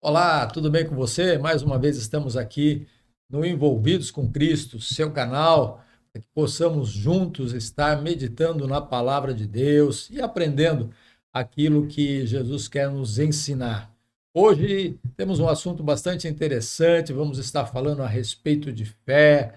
Olá, tudo bem com você? Mais uma vez estamos aqui no Envolvidos com Cristo, seu canal, para que possamos juntos estar meditando na palavra de Deus e aprendendo aquilo que Jesus quer nos ensinar. Hoje temos um assunto bastante interessante, vamos estar falando a respeito de fé,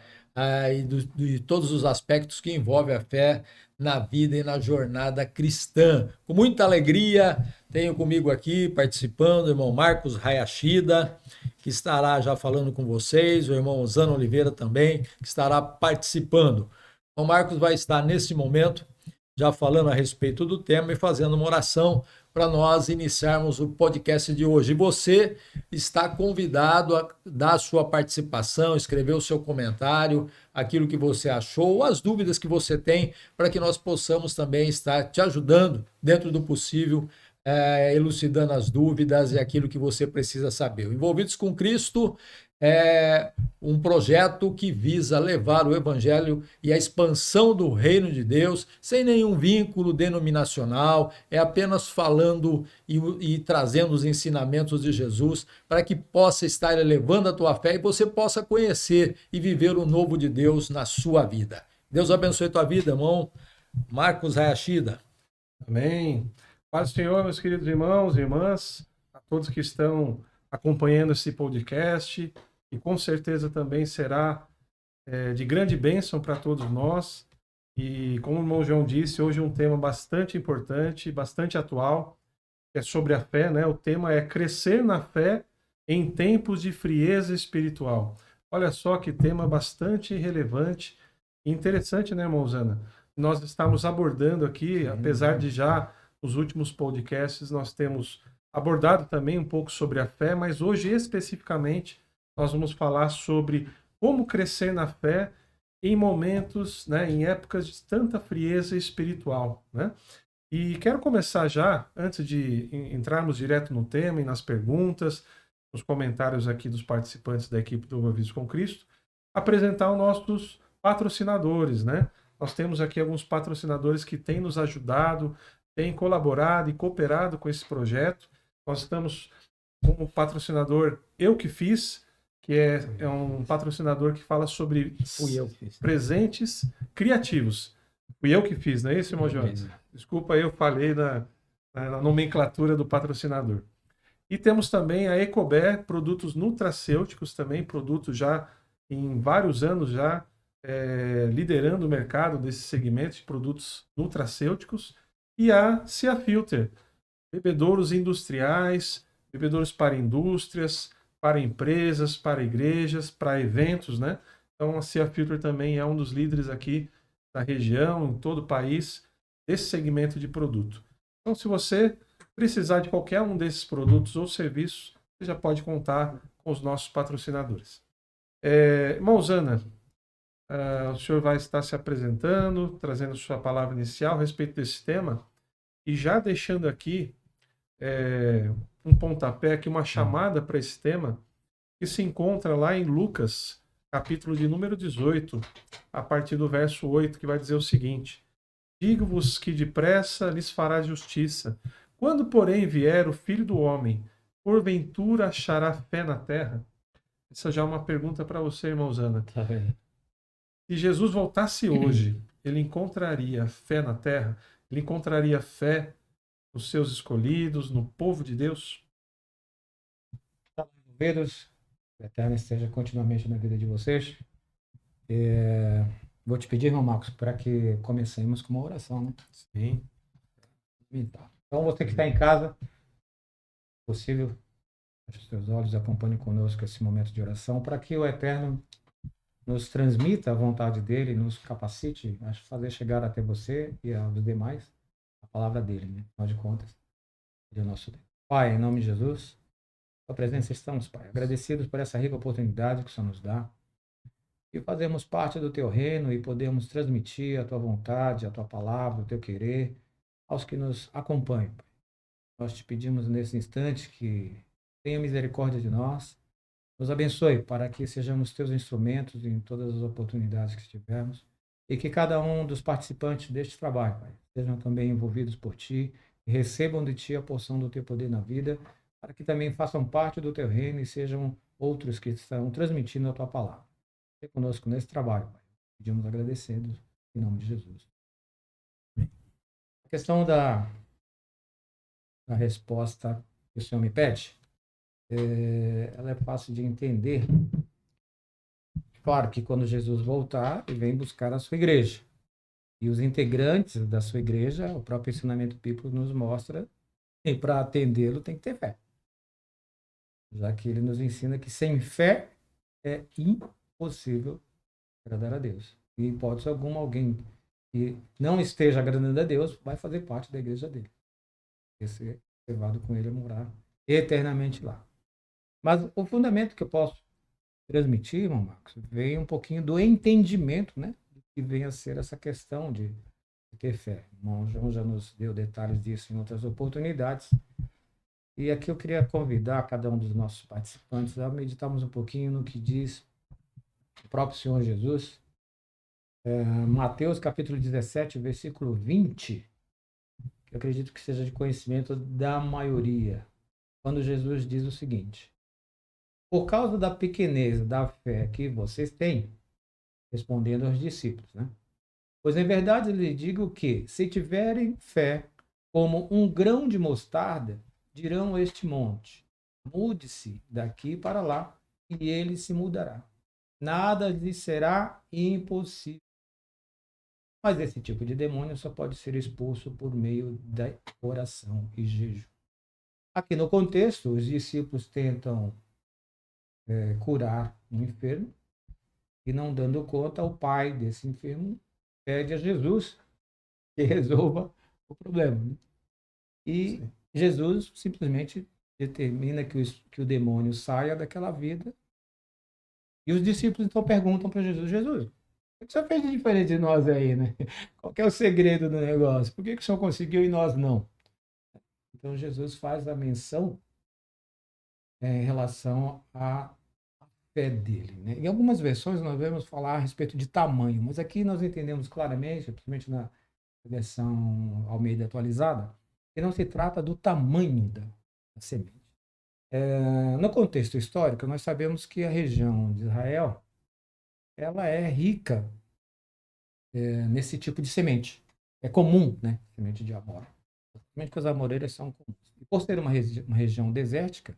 de todos os aspectos que envolvem a fé na vida e na jornada cristã. Com muita alegria, tenho comigo aqui participando o irmão Marcos Hayashida, que estará já falando com vocês, o irmão Zano Oliveira também, que estará participando. O irmão Marcos vai estar nesse momento já falando a respeito do tema e fazendo uma oração para nós iniciarmos o podcast de hoje. E você está convidado a dar a sua participação, escrever o seu comentário, aquilo que você achou, as dúvidas que você tem, para que nós possamos também estar te ajudando, dentro do possível, elucidando as dúvidas e aquilo que você precisa saber. O Envolvidos com Cristo é um projeto que visa levar o Evangelho e a expansão do reino de Deus sem nenhum vínculo denominacional, é apenas falando e trazendo os ensinamentos de Jesus para que possa estar elevando a tua fé e você possa conhecer e viver o novo de Deus na sua vida. Deus abençoe a tua vida, irmão Marcos Hayashida. Amém. Paz do Senhor, meus queridos irmãos e irmãs, a todos que estão acompanhando esse podcast, e com certeza também será de grande bênção para todos nós. E como o irmão João disse, hoje é um tema bastante importante, bastante atual, é sobre a fé, né? O tema é crescer na fé em tempos de frieza espiritual. Olha só que tema bastante relevante e interessante, né, irmão Zana? Nós estamos abordando aqui, apesar de já nos últimos podcasts nós temos abordado também um pouco sobre a fé, mas hoje especificamente nós vamos falar sobre como crescer na fé em momentos, né, em épocas de tanta frieza espiritual, né? E quero começar já, antes de entrarmos direto no tema e nas perguntas, nos comentários aqui dos participantes da equipe do Envolvidos com Cristo, apresentar os nossos patrocinadores, né? Nós temos aqui alguns patrocinadores que têm nos ajudado, têm colaborado e cooperado com esse projeto. Nós estamos com o patrocinador Eu Que Fiz, que é um patrocinador que fala sobre presentes criativos. Fui eu que fiz, não é isso, irmão João? Desculpa, eu falei na nomenclatura do patrocinador. E temos também a Ecober, produtos nutracêuticos também, produtos já em vários anos já liderando o mercado desse segmento de produtos nutracêuticos. E a Cia Filter, bebedouros industriais, bebedouros para indústrias, para empresas, para igrejas, para eventos, né? Então a Cia Filter também é um dos líderes aqui da região, em todo o país, desse segmento de produto. Então, se você precisar de qualquer um desses produtos ou serviços, você já pode contar com os nossos patrocinadores. Irmão Zana, o senhor vai estar se apresentando, trazendo sua palavra inicial a respeito desse tema, e já deixando aqui um pontapé, aqui uma chamada para esse tema, que se encontra lá em Lucas, capítulo de número 18, a partir do verso 8, que vai dizer o seguinte: Digo-vos que depressa lhes fará justiça. Quando, porém, vier o Filho do Homem, porventura achará fé na terra? Essa já é uma pergunta para você, irmão Zana. Tá bem. Se Jesus voltasse hoje, ele encontraria fé na terra? Ele encontraria fé nos seus escolhidos, no povo de Deus? Envolvidos, que o Eterno esteja continuamente na vida de vocês. Vou te pedir, irmão Marcos, para que comecemos com uma oração, né? Sim. Então, você que está em casa, se possível, feche os seus olhos e acompanhe conosco esse momento de oração, para que o Eterno nos transmita a vontade dele, nos capacite a fazer chegar até você e aos demais a palavra dele, né? Afinal de contas, ele é o nosso Deus. Pai, em nome de Jesus, tua presença estamos, Pai, agradecidos por essa rica oportunidade que o Senhor nos dá e fazermos parte do teu reino e podemos transmitir a tua vontade, a tua palavra, o teu querer aos que nos acompanham, Pai. Nós te pedimos nesse instante que tenha misericórdia de nós, nos abençoe para que sejamos teus instrumentos em todas as oportunidades que tivermos e que cada um dos participantes deste trabalho, Pai, sejam também envolvidos por ti e recebam de ti a porção do teu poder na vida, para que também façam parte do teu reino e sejam outros que estão transmitindo a tua palavra. Seja conosco nesse trabalho, Pai. Pedimos agradecidos em nome de Jesus. A questão da resposta que o Senhor me pede, ela é fácil de entender. Claro que quando Jesus voltar, ele vem buscar a sua igreja. E os integrantes da sua igreja, o próprio ensinamento bíblico nos mostra que para atendê-lo tem que ter fé. Já que ele nos ensina que sem fé é impossível agradar a Deus. E, em hipótese alguma, alguém que não esteja agradando a Deus vai fazer parte da igreja dele. Vai ser levado com ele a morar eternamente lá. Mas o fundamento que eu posso transmitir, irmão Marcos, vem um pouquinho do entendimento, né? Do que vem a ser essa questão de ter fé. O irmão João já nos deu detalhes disso em outras oportunidades. E aqui eu queria convidar cada um dos nossos participantes a meditarmos um pouquinho no que diz o próprio Senhor Jesus. Mateus capítulo 17, versículo 20, que eu acredito que seja de conhecimento da maioria, quando Jesus diz o seguinte: por causa da pequenez da fé que vocês têm, respondendo aos discípulos, né? Pois em verdade lhe digo que, se tiverem fé como um grão de mostarda, dirão a este monte: mude-se daqui para lá, e ele se mudará. Nada lhe será impossível. Mas esse tipo de demônio só pode ser expulso por meio da oração e jejum. Aqui no contexto, os discípulos tentam curar um enfermo e, não dando conta, o pai desse enfermo pede a Jesus que resolva o problema, né? E sim, Jesus simplesmente determina que o demônio saia daquela vida. E os discípulos então perguntam para Jesus: Jesus, o que o senhor fez de diferente de nós aí, né? Qual que é o segredo do negócio? Por que o senhor conseguiu e nós não? Então Jesus faz a menção em relação à fé dele, né? Em algumas versões nós vamos falar a respeito de tamanho, mas aqui nós entendemos claramente, principalmente na versão Almeida atualizada, que não se trata do tamanho da semente. No contexto histórico, nós sabemos que a região de Israel ela é rica nesse tipo de semente. É comum, né? Semente de amora. Principalmente porque as amoreiras são comuns. E por ser uma região desértica,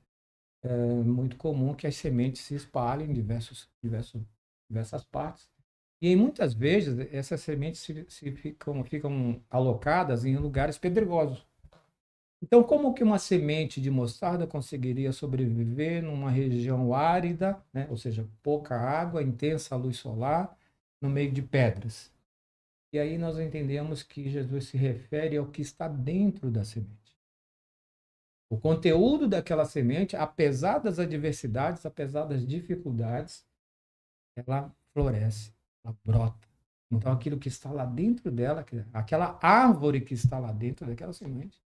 é muito comum que as sementes se espalhem em diversas partes. E muitas vezes essas sementes ficam alocadas em lugares pedregosos. Então, como que uma semente de mostarda conseguiria sobreviver numa região árida, né? Ou seja, pouca água, intensa luz solar, no meio de pedras? E aí nós entendemos que Jesus se refere ao que está dentro da semente. O conteúdo daquela semente, apesar das adversidades, apesar das dificuldades, ela floresce, ela brota. Então, aquilo que está lá dentro dela, aquela árvore que está lá dentro daquela semente,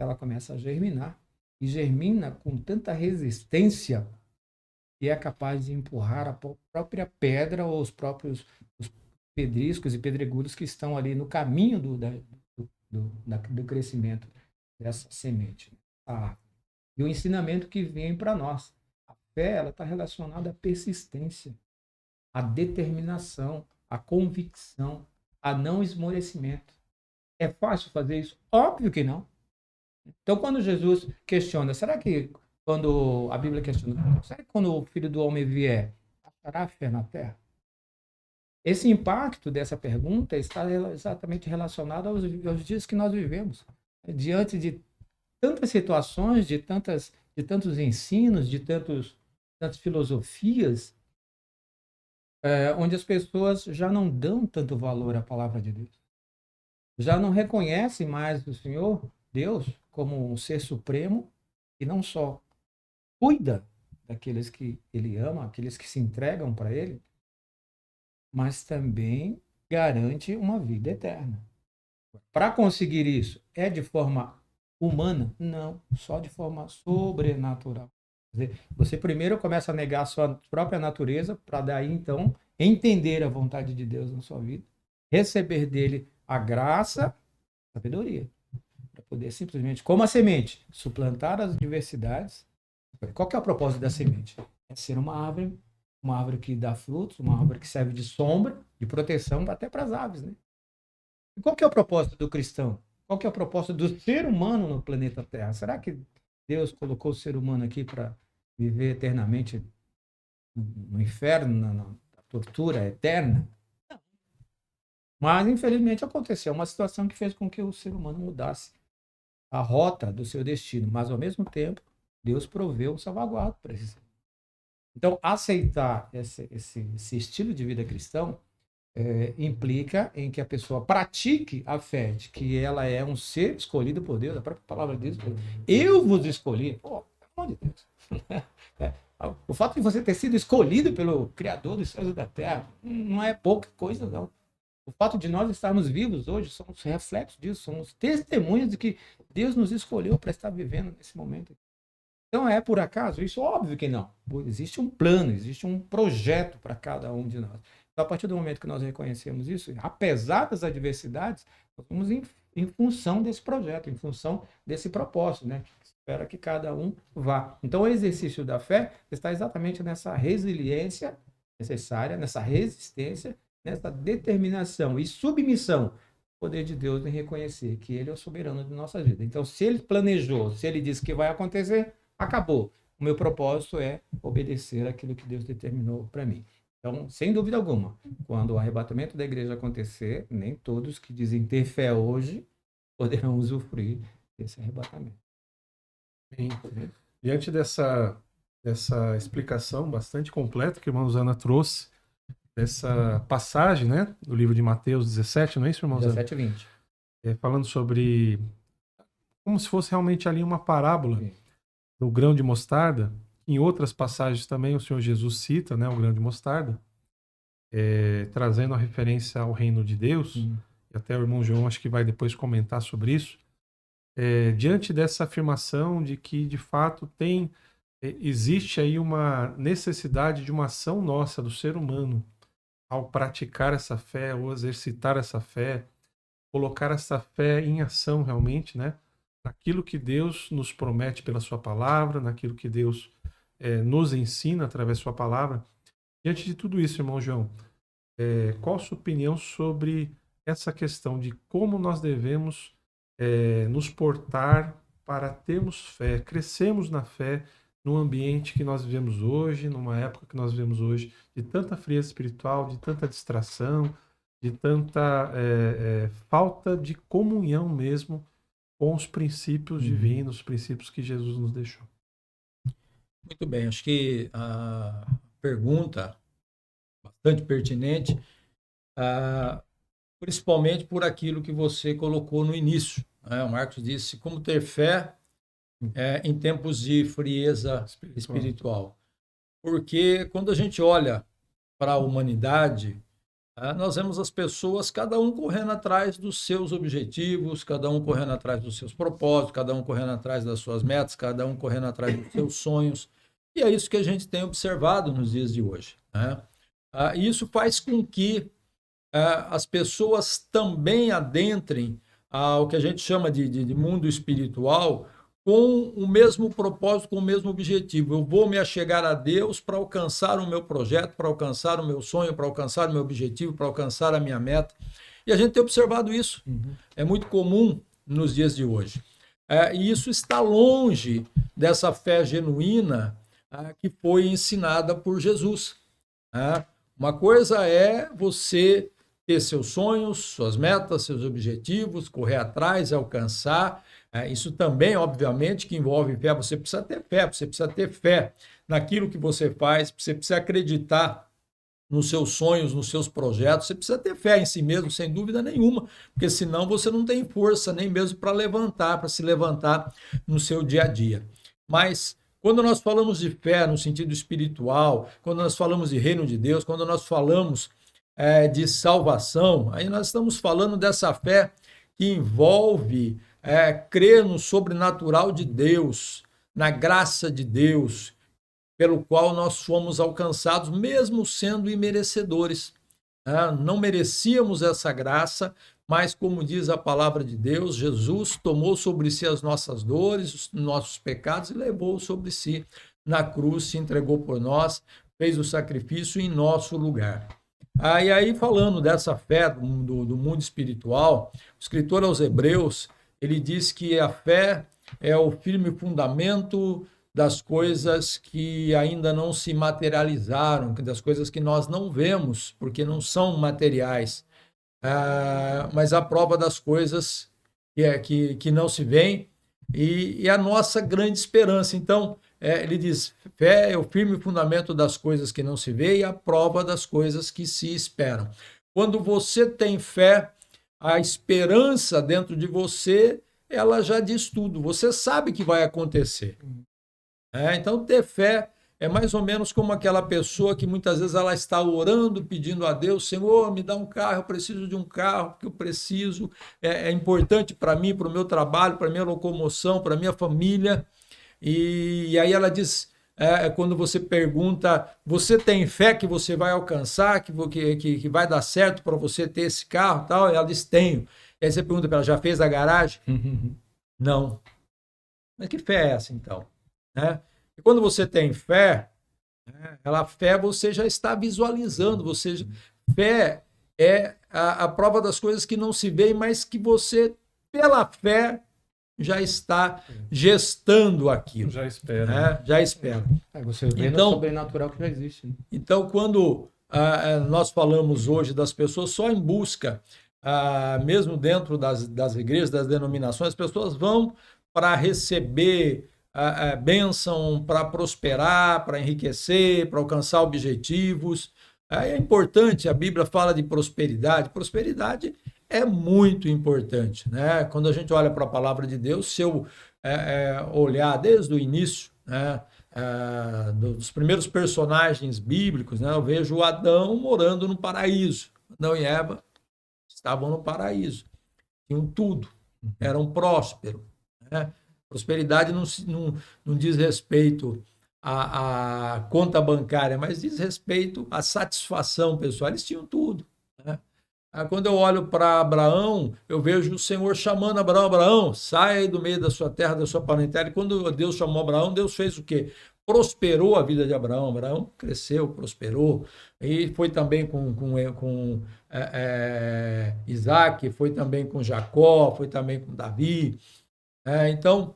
ela começa a germinar. E germina com tanta resistência que é capaz de empurrar a própria pedra ou os próprios pedriscos e pedregulhos que estão ali no caminho do crescimento dessa semente. E o ensinamento que vem para nós. A fé ela está relacionada à persistência, à determinação, à convicção, a não esmorecimento. É fácil fazer isso? Óbvio que não. Então, quando Jesus questiona, será que quando a Bíblia questiona, será que quando o Filho do Homem vier, achará fé na terra? Esse impacto dessa pergunta está exatamente relacionado aos dias que nós vivemos. Diante de tantas situações, de tantos ensinos, de tantas filosofias, onde as pessoas já não dão tanto valor à palavra de Deus. Já não reconhecem mais o Senhor, Deus, como um ser supremo e não só cuida daqueles que Ele ama, aqueles que se entregam para Ele, mas também garante uma vida eterna. Para conseguir isso, é de forma humana? Não, só de forma sobrenatural. Quer dizer, você primeiro começa a negar a sua própria natureza, para daí então entender a vontade de Deus na sua vida, receber dele a graça, a sabedoria, para poder simplesmente, como a semente, suplantar as adversidades. Qual que é o propósito da semente? É ser uma árvore que dá frutos, uma árvore que serve de sombra, de proteção até para as aves, né? E qual que é o propósito do cristão? Qual que é o propósito do ser humano no planeta Terra? Será que Deus colocou o ser humano aqui para viver eternamente no inferno, na tortura eterna? Mas, infelizmente, aconteceu uma situação que fez com que o ser humano mudasse a rota do seu destino. Mas, ao mesmo tempo, Deus proveu um salvaguarda para esse ser. Então, aceitar esse estilo de vida cristão implica em que a pessoa pratique a fé de que ela é um ser escolhido por Deus. A própria palavra diz: eu vos escolhi. Pô, pelo amor de Deus. O fato de você ter sido escolhido pelo Criador dos céus e da terra não é pouca coisa, não. O fato de nós estarmos vivos hoje somos reflexos disso, somos testemunhas de que Deus nos escolheu para estar vivendo nesse momento. Então é por acaso? Isso óbvio que não. Existe um plano, existe um projeto para cada um de nós. Então, a partir do momento que nós reconhecemos isso, apesar das adversidades, nós vamos em função desse projeto, em função desse propósito, né? Espera que cada um vá. Então, o exercício da fé está exatamente nessa resiliência necessária, nessa resistência, nessa determinação e submissão ao poder de Deus em reconhecer que Ele é o soberano de nossa vida. Então, se Ele planejou, se Ele disse que vai acontecer, acabou. O meu propósito é obedecer aquilo que Deus determinou para mim. Então, sem dúvida alguma, quando o arrebatamento da igreja acontecer, nem todos que dizem ter fé hoje poderão usufruir desse arrebatamento. Bem, diante dessa explicação bastante completa que a irmã Zana trouxe, dessa passagem, né, do livro de Mateus 17, não é isso, irmão Zana? 17 e 20. Falando sobre como se fosse realmente ali uma parábola do grão de mostarda. Em outras passagens também o Senhor Jesus cita, né, o grão de mostarda, trazendo a referência ao reino de Deus. E até o irmão João acho que vai depois comentar sobre isso. Diante dessa afirmação de que, de fato, existe aí uma necessidade de uma ação nossa, do ser humano, ao praticar essa fé, ou exercitar essa fé, colocar essa fé em ação realmente, né? Naquilo que Deus nos promete pela sua palavra, naquilo que Deus nos ensina através da sua palavra. Diante de tudo isso, irmão João, qual a sua opinião sobre essa questão de como nós devemos nos portar para termos fé, crescermos na fé no ambiente que nós vivemos hoje, numa época que nós vivemos hoje, de tanta frieza espiritual, de tanta distração, de tanta falta de comunhão mesmo com os princípios divinos, os princípios que Jesus nos deixou. Muito bem, acho que a pergunta bastante pertinente, principalmente por aquilo que você colocou no início, né? O Marcos disse como ter fé em tempos de frieza espiritual. Porque quando a gente olha para a humanidade, nós vemos as pessoas, cada um correndo atrás dos seus objetivos, cada um correndo atrás dos seus propósitos, cada um correndo atrás das suas metas, cada um correndo atrás dos seus sonhos. E é isso que a gente tem observado nos dias de hoje, né? E isso faz com que as pessoas também adentrem ao que a gente chama de mundo espiritual com o mesmo propósito, com o mesmo objetivo. Eu vou me achegar a Deus para alcançar o meu projeto, para alcançar o meu sonho, para alcançar o meu objetivo, para alcançar a minha meta. E a gente tem observado isso. É muito comum nos dias de hoje. E isso está longe dessa fé genuína que foi ensinada por Jesus. Uma coisa é você ter seus sonhos, suas metas, seus objetivos, correr atrás, alcançar. Isso também, obviamente, que envolve fé. Você precisa ter fé naquilo que você faz, você precisa acreditar nos seus sonhos, nos seus projetos, você precisa ter fé em si mesmo, sem dúvida nenhuma, porque senão você não tem força nem mesmo para se levantar no seu dia a dia. Mas quando nós falamos de fé no sentido espiritual, quando nós falamos de reino de Deus, quando nós falamos de salvação, aí nós estamos falando dessa fé que envolve crer no sobrenatural de Deus, na graça de Deus, pelo qual nós fomos alcançados, mesmo sendo imerecedores. né? Não merecíamos essa graça, mas como diz a palavra de Deus, Jesus tomou sobre si as nossas dores, os nossos pecados e levou sobre si na cruz, se entregou por nós, fez o sacrifício em nosso lugar. E aí, falando dessa fé do mundo espiritual, o escritor aos Hebreus, ele diz que a fé é o firme fundamento das coisas que ainda não se materializaram, das coisas que nós não vemos, porque não são materiais, mas a prova das coisas que não se veem e a nossa grande esperança. Então, ele diz, fé é o firme fundamento das coisas que não se vê e a prova das coisas que se esperam. Quando você tem fé, a esperança dentro de você, ela já diz tudo. Você sabe que vai acontecer. Então, ter fé é mais ou menos como aquela pessoa que muitas vezes ela está orando, pedindo a Deus, Senhor, me dá um carro, eu preciso de um carro, porque eu preciso, é importante para mim, para o meu trabalho, para a minha locomoção, para a minha família. E aí ela diz, quando você pergunta, você tem fé que você vai alcançar, que vai dar certo para você ter esse carro e tal? Ela diz, tenho. E aí você pergunta para ela, já fez a garagem? Não. Mas que fé é essa então? E quando você tem fé, fé você já está visualizando, fé é a prova das coisas que não se veem, mas que você, pela fé, já está gestando aquilo. Já espera. Já espera. Você vê no sobrenatural que já existe. Né? Então, quando nós falamos hoje das pessoas só em busca, mesmo dentro das igrejas, das denominações, as pessoas vão para receber bênção, para prosperar, para enriquecer, para alcançar objetivos. É importante, a Bíblia fala de prosperidade. Prosperidade é muito importante, né? Quando a gente olha para a palavra de Deus, se eu olhar desde o início, né, dos primeiros personagens bíblicos, né, eu vejo Adão morando no paraíso. Adão e Eva estavam no paraíso, tinham tudo, eram prósperos, né? Prosperidade não diz respeito à conta bancária, mas diz respeito à satisfação pessoal. Eles tinham tudo, né? Quando eu olho para Abraão, eu vejo o Senhor chamando Abraão, Abraão, sai do meio da sua terra, da sua parentela. E quando Deus chamou Abraão, Deus fez o quê? Prosperou a vida de Abraão. Abraão cresceu, prosperou. E foi também com Isaac, foi também com Jacó, foi também com Davi. Então,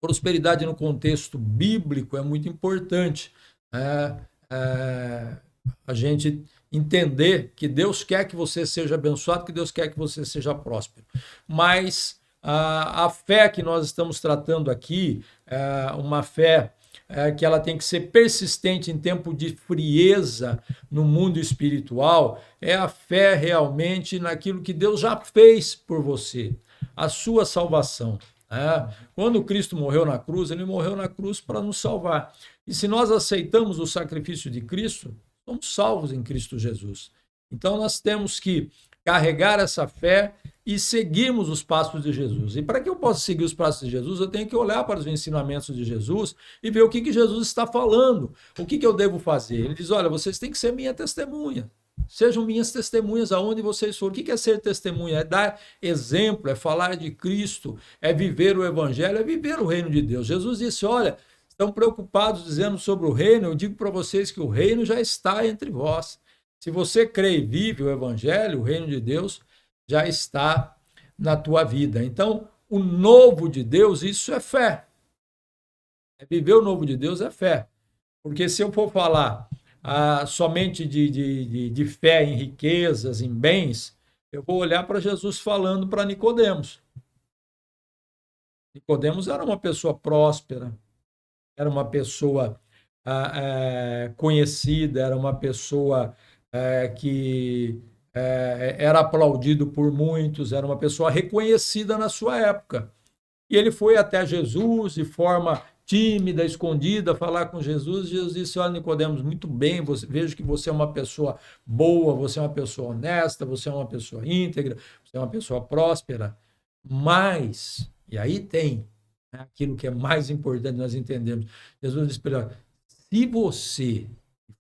prosperidade no contexto bíblico é muito importante. A gente entender que Deus quer que você seja abençoado, que Deus quer que você seja próspero. Mas a fé que nós estamos tratando aqui, uma fé que ela tem que ser persistente em tempo de frieza no mundo espiritual, é a fé realmente naquilo que Deus já fez por você, a sua salvação. Quando Cristo morreu na cruz, ele morreu na cruz para nos salvar. E se nós aceitamos o sacrifício de Cristo, somos salvos em Cristo Jesus. Então nós temos que carregar essa fé e seguirmos os passos de Jesus. E para que eu possa seguir os passos de Jesus, eu tenho que olhar para os ensinamentos de Jesus e ver o que Jesus está falando, o que eu devo fazer. Ele diz, olha, vocês têm que ser minha testemunha. Sejam minhas testemunhas aonde vocês forem. O que é ser testemunha? É dar exemplo, é falar de Cristo, é viver o Evangelho, é viver o reino de Deus. Jesus disse, olha, estão preocupados dizendo sobre o reino, eu digo para vocês que o reino já está entre vós. Se você crê e vive o Evangelho, o reino de Deus já está na tua vida. Então, o novo de Deus, isso é fé. Viver o novo de Deus é fé. Porque se eu for falar somente de fé em riquezas, em bens, eu vou olhar para Jesus falando para Nicodemos. Nicodemos era uma pessoa próspera, era uma pessoa conhecida, era uma pessoa que era aplaudido por muitos, era uma pessoa reconhecida na sua época. E ele foi até Jesus de forma tímida, escondida, falar com Jesus. Jesus disse, olha, Nicodemos, muito bem, vejo que você é uma pessoa boa, você é uma pessoa honesta, você é uma pessoa íntegra, você é uma pessoa próspera, mas, e aí tem aquilo que é mais importante nós entendemos. Jesus disse para ele, se você,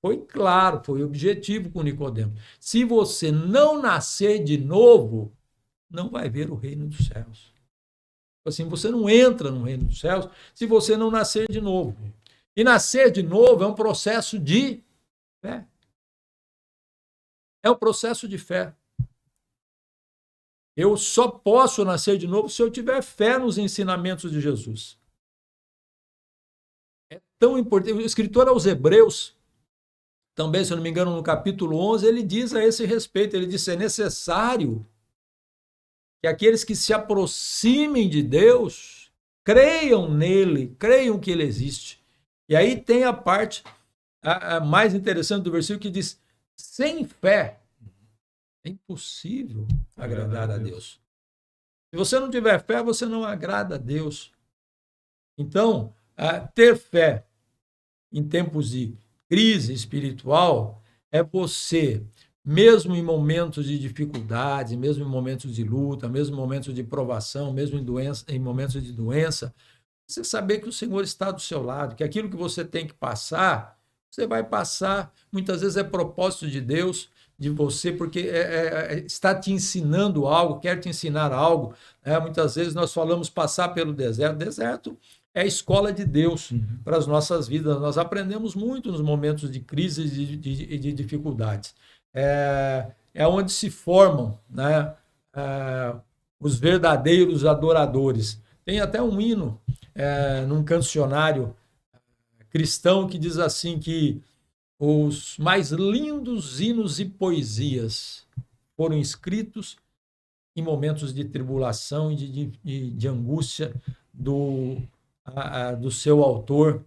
Foi claro, foi objetivo com Nicodemos. Se você não nascer de novo, não vai ver o reino dos céus. Assim, você não entra no reino dos céus se você não nascer de novo. E nascer de novo é um processo de fé. É um processo de fé. Eu só posso nascer de novo se eu tiver fé nos ensinamentos de Jesus. É tão importante. O escritor aos Hebreus, também, se eu não me engano, no capítulo 11, ele diz a esse respeito, ele diz, é necessário que aqueles que se aproximem de Deus creiam nele, creiam que ele existe. E aí tem a parte a mais interessante do versículo que diz, sem fé é impossível agradar a Deus. Se você não tiver fé, você não agrada a Deus. Então, ter fé em tempos de crise espiritual é você, mesmo em momentos de dificuldade, mesmo em momentos de luta, mesmo em momentos de provação, mesmo em momentos de doença, você saber que o Senhor está do seu lado, que aquilo que você tem que passar, você vai passar. Muitas vezes é propósito de Deus, de você, porque está te ensinando algo, quer te ensinar algo. Muitas vezes nós falamos passar pelo deserto. Deserto é a escola de Deus para as nossas vidas. Nós aprendemos muito nos momentos de crise e de dificuldades. É onde se formam, né, os verdadeiros adoradores. Tem até um hino num cancionário cristão que diz assim que os mais lindos hinos e poesias foram escritos em momentos de tribulação e de angústia do seu autor,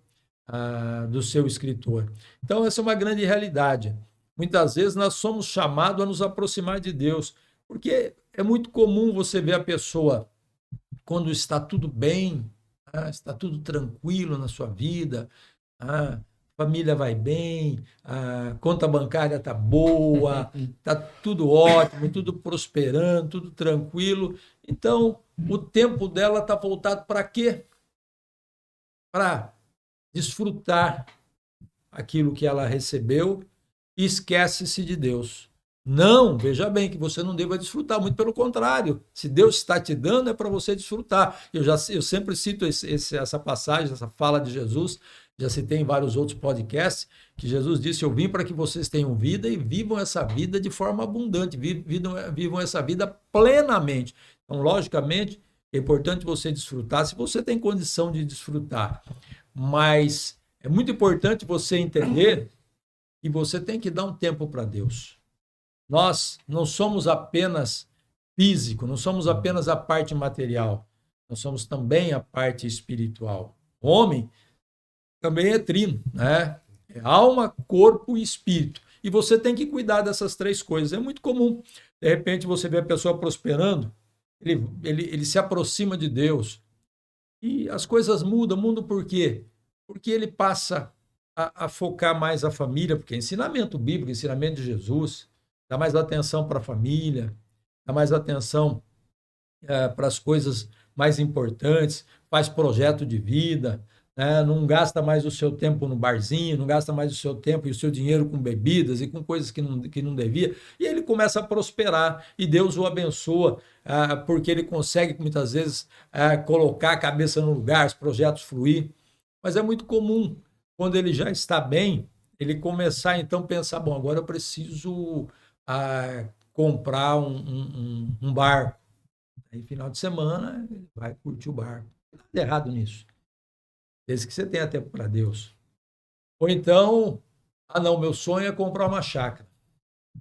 do seu escritor. Então, essa é uma grande realidade. Muitas vezes nós somos chamados a nos aproximar de Deus, porque é muito comum você ver a pessoa quando está tudo bem, está tudo tranquilo na sua vida, a família vai bem, a conta bancária está boa, está tudo ótimo, tudo prosperando, tudo tranquilo. Então, o tempo dela está voltado para quê? Para desfrutar aquilo que ela recebeu e esquece-se de Deus. Não, veja bem que você não deva desfrutar, muito pelo contrário. Se Deus está te dando, é para você desfrutar. Eu sempre cito essa passagem, essa fala de Jesus, já citei em vários outros podcasts, que Jesus disse, eu vim para que vocês tenham vida e vivam essa vida de forma abundante, vivam essa vida plenamente. Então, logicamente, é importante você desfrutar, se você tem condição de desfrutar. Mas é muito importante você entender que você tem que dar um tempo para Deus. Nós não somos apenas físico, não somos apenas a parte material, nós somos também a parte espiritual. O homem também é trino, né? É alma, corpo e espírito. E você tem que cuidar dessas três coisas. É muito comum, de repente, você vê a pessoa prosperando, ele se aproxima de Deus e as coisas mudam por quê? Porque ele passa a focar mais a família, porque é ensinamento bíblico, ensinamento de Jesus, dá mais atenção para a família, dá mais atenção para as coisas mais importantes, faz projeto de vida, né? Não gasta mais o seu tempo no barzinho, não gasta mais o seu tempo e o seu dinheiro com bebidas e com coisas que não devia, e ele começa a prosperar, e Deus o abençoa, porque ele consegue, muitas vezes, colocar a cabeça no lugar, os projetos fluir. Mas é muito comum, quando ele já está bem, ele começar, então, a pensar, bom, agora eu preciso comprar um barco. Aí, final de semana, ele vai curtir o barco. Nada de errado nisso. Desde que você tenha tempo para Deus. Ou então, não, meu sonho é comprar uma chácara.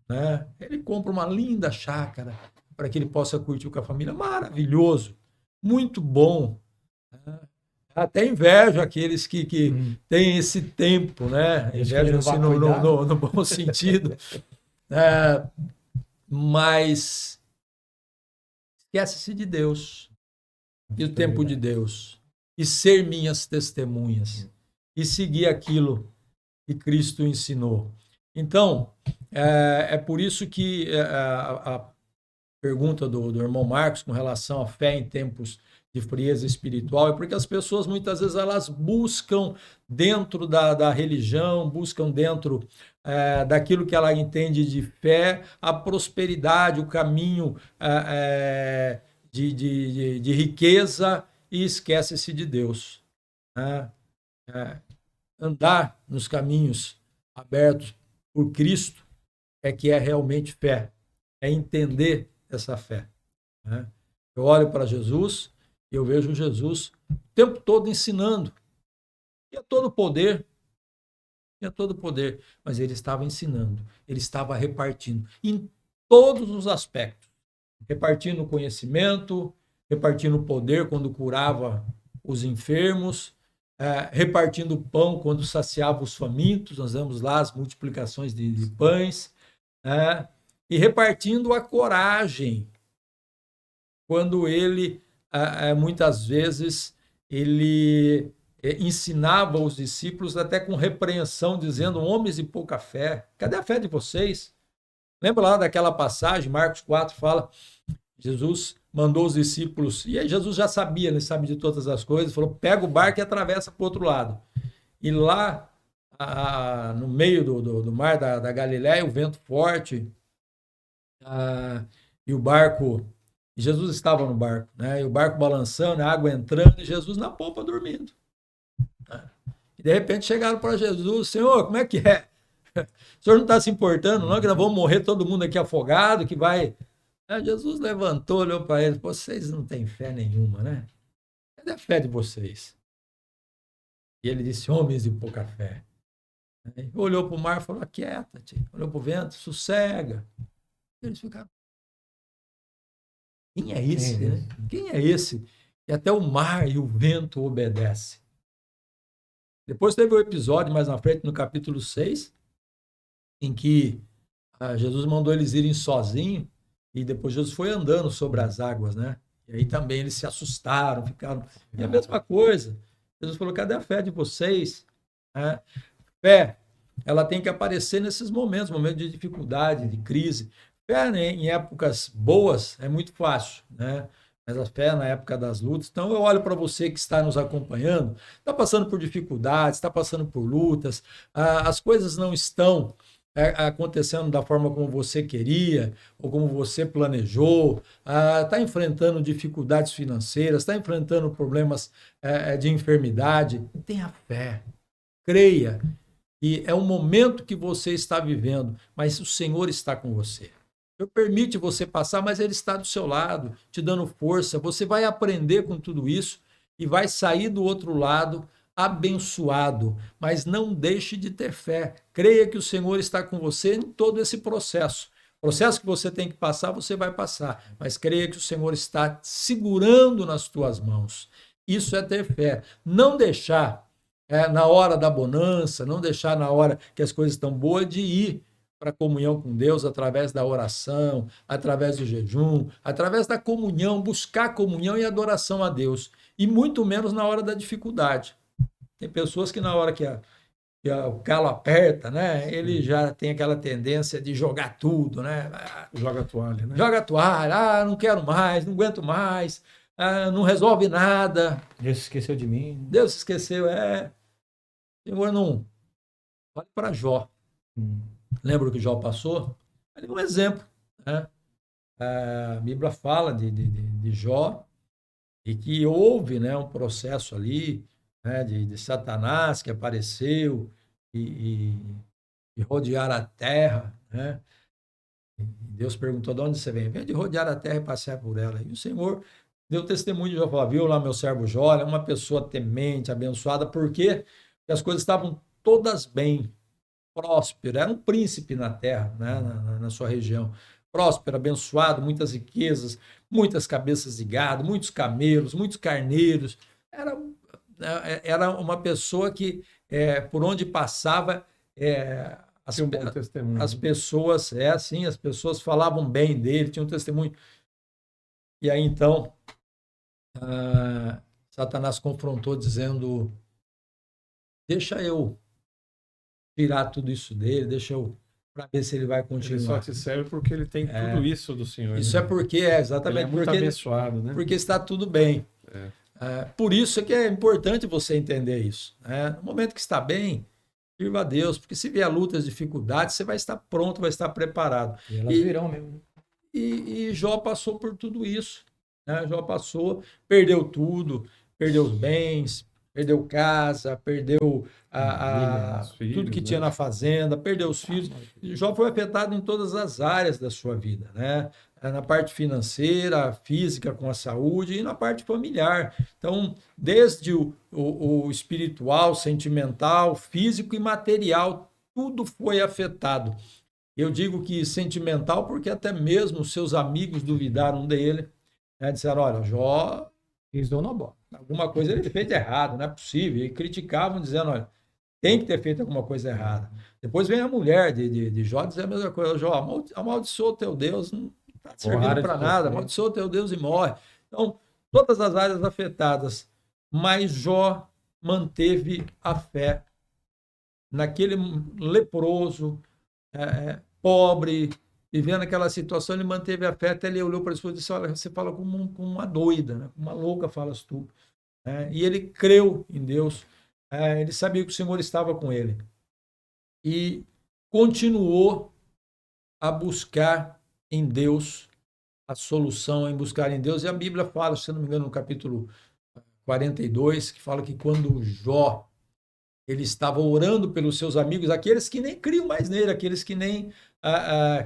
Né? Ele compra uma linda chácara para que ele possa curtir com a família. Maravilhoso. Muito bom. Né? Até invejo aqueles que têm esse tempo, né? Invejo assim, no bom sentido. Mas esquece-se de Deus e o tempo de Deus e ser minhas testemunhas e seguir aquilo que Cristo ensinou. Então, é por isso que pergunta do irmão Marcos com relação à fé em tempos de frieza espiritual, é porque as pessoas muitas vezes elas buscam dentro da religião, buscam dentro daquilo que ela entende de fé, a prosperidade, o caminho de riqueza e esquece-se de Deus. Né? Andar nos caminhos abertos por Cristo é que é realmente fé, é entender essa fé. Né? Eu olho para Jesus e eu vejo Jesus o tempo todo ensinando. Tinha todo o poder, mas ele estava ensinando, ele estava repartindo em todos os aspectos, repartindo conhecimento, repartindo poder quando curava os enfermos, repartindo pão quando saciava os famintos, nós vemos lá as multiplicações de pães, e repartindo a coragem, quando ele, muitas vezes, ele ensinava os discípulos até com repreensão, dizendo: homens de pouca fé, cadê a fé de vocês? Lembra lá daquela passagem, Marcos 4 fala, Jesus mandou os discípulos, e aí Jesus já sabia, ele sabe de todas as coisas, falou: pega o barco e atravessa para o outro lado. E lá, no meio do mar da Galiléia, o vento forte, e o barco, e Jesus estava no barco, né? E o barco balançando, a água entrando, e Jesus na polpa dormindo. E de repente chegaram para Jesus: Senhor, como é que é? O senhor não está se importando, não, que nós vamos morrer todo mundo aqui afogado, que vai... Jesus levantou, olhou para eles: vocês não têm fé nenhuma, né? Cadê a fé de vocês? E ele disse: homens de pouca fé. Olhou para o mar e falou: aquieta-te. Olhou para o vento: sossega. E eles ficaram: quem é esse, né? Quem é esse? E até o mar e o vento obedecem. Depois teve um episódio mais na frente, no capítulo 6, em que Jesus mandou eles irem sozinhos, e depois Jesus foi andando sobre as águas, né? E aí também eles se assustaram, ficaram... E a mesma coisa. Jesus falou: cadê a fé de vocês? Fé, ela tem que aparecer nesses momentos de dificuldade, de crise. Fé, né, em épocas boas é muito fácil, né? Mas a fé na época das lutas. Então eu olho para você que está nos acompanhando, está passando por dificuldades, está passando por lutas, as coisas não estão acontecendo da forma como você queria ou como você planejou, está enfrentando dificuldades financeiras, está enfrentando problemas de enfermidade. Tenha fé, creia. E é um momento que você está vivendo, mas o Senhor está com você. Ele permite você passar, mas Ele está do seu lado, te dando força. Você vai aprender com tudo isso e vai sair do outro lado abençoado. Mas não deixe de ter fé. Creia que o Senhor está com você em todo esse processo. O processo que você tem que passar, você vai passar. Mas creia que o Senhor está segurando nas tuas mãos. Isso é ter fé. Não deixar na hora da bonança, não deixar na hora que as coisas estão boas, de ir para a comunhão com Deus através da oração, através do jejum, através da comunhão, buscar comunhão e adoração a Deus. E muito menos na hora da dificuldade. Tem pessoas que na hora que o calo aperta, né, ele já tem aquela tendência de jogar tudo, né? Joga a toalha, né? Joga a toalha, não quero mais, não aguento mais, não resolve nada. Deus se esqueceu de mim. Deus se esqueceu, Senhor, não. Olha para Jó. Lembra o que Jó passou? Ali é um exemplo. Né? A Bíblia fala de Jó e que houve, né, um processo ali, né, de Satanás que apareceu e rodear a terra. Né? E Deus perguntou: de onde você vem? Vem de rodear a terra e passear por ela. E o Senhor deu testemunho de Jó, falou: viu lá meu servo Jó, é uma pessoa temente, abençoada. Por quê? Porque as coisas estavam todas bem. Próspero, era um príncipe na terra, né, na sua região. Próspero, abençoado, muitas riquezas, muitas cabeças de gado, muitos camelos, muitos carneiros. Era uma pessoa que, por onde passava, as pessoas, as pessoas falavam bem dele, tinham um testemunho. E aí, então, Satanás confrontou, dizendo: deixa eu tirar tudo isso dele, deixa eu para ver se ele vai Ele só continuar. te serve porque ele tem tudo isso do Senhor. Isso né? é porque, Ele é exatamente muito porque, abençoado, né? porque está tudo bem. É. Por isso é que é importante você entender isso. Né? No momento que está bem, sirva a Deus, porque se vier lutas, dificuldades, você vai estar pronto, vai estar preparado. E elas virão mesmo. E Jó passou por tudo isso. Né? Jó passou, perdeu tudo, perdeu os bens, perdeu casa, perdeu Os filhos, tudo que né? tinha na fazenda, perdeu os filhos. Jó foi afetado em todas as áreas da sua vida, né? Na parte financeira, física, com a saúde, e na parte familiar. Então, desde o espiritual, sentimental, físico e material, tudo foi afetado. Eu digo que sentimental porque até mesmo seus amigos duvidaram dele, né? Disseram, olha, Jó, Pisou na bola. alguma coisa ele fez de errado, não é possível. E criticavam, dizendo, olha, tem que ter feito alguma coisa errada. Depois vem a mulher de Jó dizer a mesma coisa, Jó, amaldiçoa o teu Deus, não está servindo para nada, amaldiçoa o teu Deus e morre. Então, todas as áreas afetadas, mas Jó manteve a fé naquele leproso, pobre, vivendo aquela situação, ele manteve a fé, até ele olhou para a esposa e disse, olha, você fala como uma doida, né? Uma louca falas tu. E ele creu em Deus, ele sabia que o Senhor estava com ele. E continuou a buscar em Deus a solução, em buscar em Deus. E a Bíblia fala, se não me engano, no capítulo 42, que fala que quando Jó ele estava orando pelos seus amigos, aqueles que nem criam mais nele, aqueles que nem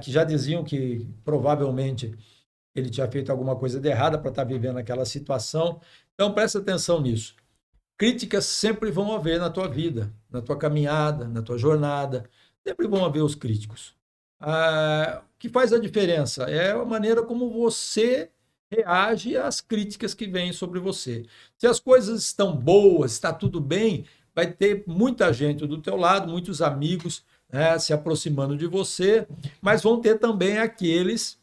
que já diziam que provavelmente ele tinha feito alguma coisa de errada para estar vivendo aquela situação. Então presta atenção nisso. Críticas sempre vão haver na tua vida, na tua caminhada, na tua jornada. Sempre vão haver os críticos. O que faz a diferença é a maneira como você reage às críticas que vêm sobre você. Se as coisas estão boas, está tudo bem, vai ter muita gente do teu lado, muitos amigos, né, se aproximando de você, mas vão ter também aqueles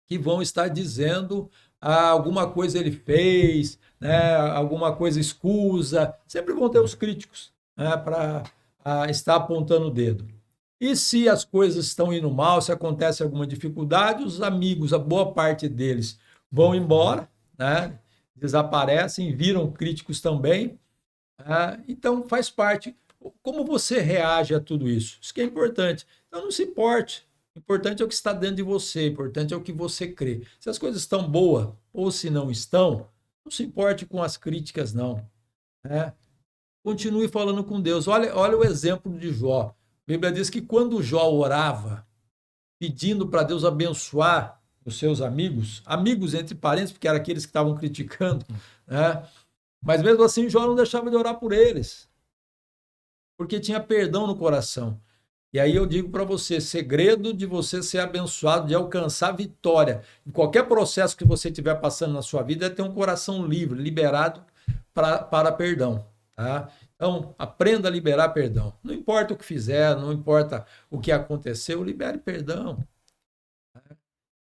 que vão estar dizendo alguma coisa ele fez, né, alguma coisa escusa. Sempre vão ter os críticos, né, para estar apontando o dedo. E se as coisas estão indo mal, se acontece alguma dificuldade, os amigos, a boa parte deles vão embora, né, desaparecem, viram críticos também. Então faz parte. Como você reage a tudo isso? Isso que é importante. Então não se importe. O importante é o que está dentro de você, o importante é o que você crê. Se as coisas estão boas ou se não estão, não se importe com as críticas, não. Continue falando com Deus. Olha o exemplo de Jó. A Bíblia diz que quando Jó orava, pedindo para Deus abençoar os seus amigos entre parênteses, porque eram aqueles que estavam criticando, né? Mas mesmo assim, Jó não deixava de orar por eles, porque tinha perdão no coração. E aí eu digo para você, segredo de você ser abençoado, de alcançar vitória, em qualquer processo que você estiver passando na sua vida, é ter um coração livre, liberado para perdão. Tá? Então, aprenda a liberar perdão. Não importa o que fizer, não importa o que aconteceu, libere perdão.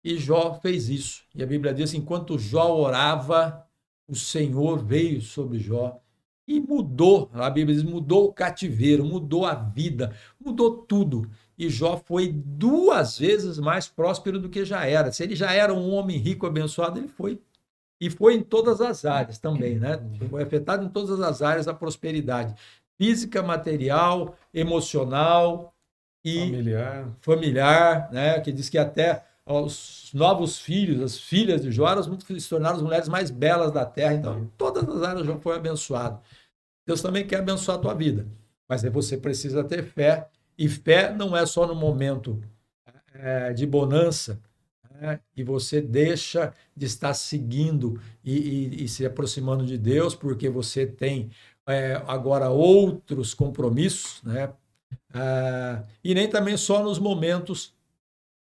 E Jó fez isso. E a Bíblia diz, enquanto Jó orava, o Senhor veio sobre Jó e mudou, a Bíblia diz, mudou o cativeiro, mudou a vida, mudou tudo. E Jó foi 2 vezes mais próspero do que já era. Se ele já era um homem rico, abençoado, ele foi. E foi em todas as áreas também, né? Foi afetado em todas as áreas da prosperidade. Física, material, emocional e familiar, né? Que diz que até os novos filhos, as filhas de Jó, se tornaram as mulheres mais belas da terra. Então, em todas as áreas, Jó foi abençoado. Deus também quer abençoar a tua vida, mas aí você precisa ter fé, e fé não é só no momento de bonança, né? E você deixa de estar seguindo e se aproximando de Deus, porque você tem agora outros compromissos, né? E nem também só nos momentos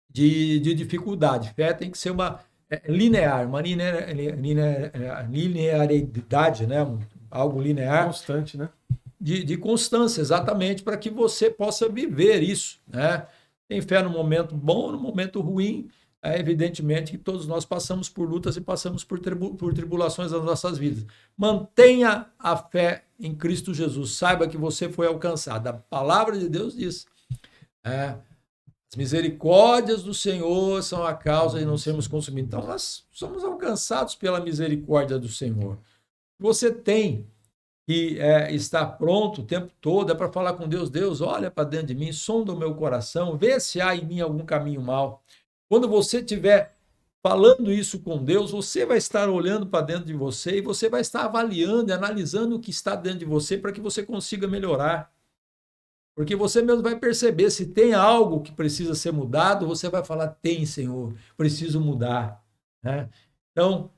de dificuldade. Fé tem que ser uma linear, uma linearidade, né? Algo linear. Constante, né? De constância, exatamente, para que você possa viver isso, né? Tem fé no momento bom, no momento ruim. Evidentemente que todos nós passamos por lutas e passamos por tribulações nas nossas vidas. Mantenha a fé em Cristo Jesus. Saiba que você foi alcançado. A palavra de Deus diz. As As misericórdias do Senhor são a causa de não sermos consumidos. Então, nós somos alcançados pela misericórdia do Senhor. Você tem que estar pronto o tempo todo, é para falar com Deus. Deus, olha para dentro de mim, sonda o meu coração, vê se há em mim algum caminho mau. Quando você estiver falando isso com Deus, você vai estar olhando para dentro de você e você vai estar avaliando e analisando o que está dentro de você para que você consiga melhorar. Porque você mesmo vai perceber se tem algo que precisa ser mudado, você vai falar, tem, Senhor, preciso mudar. Né? Então,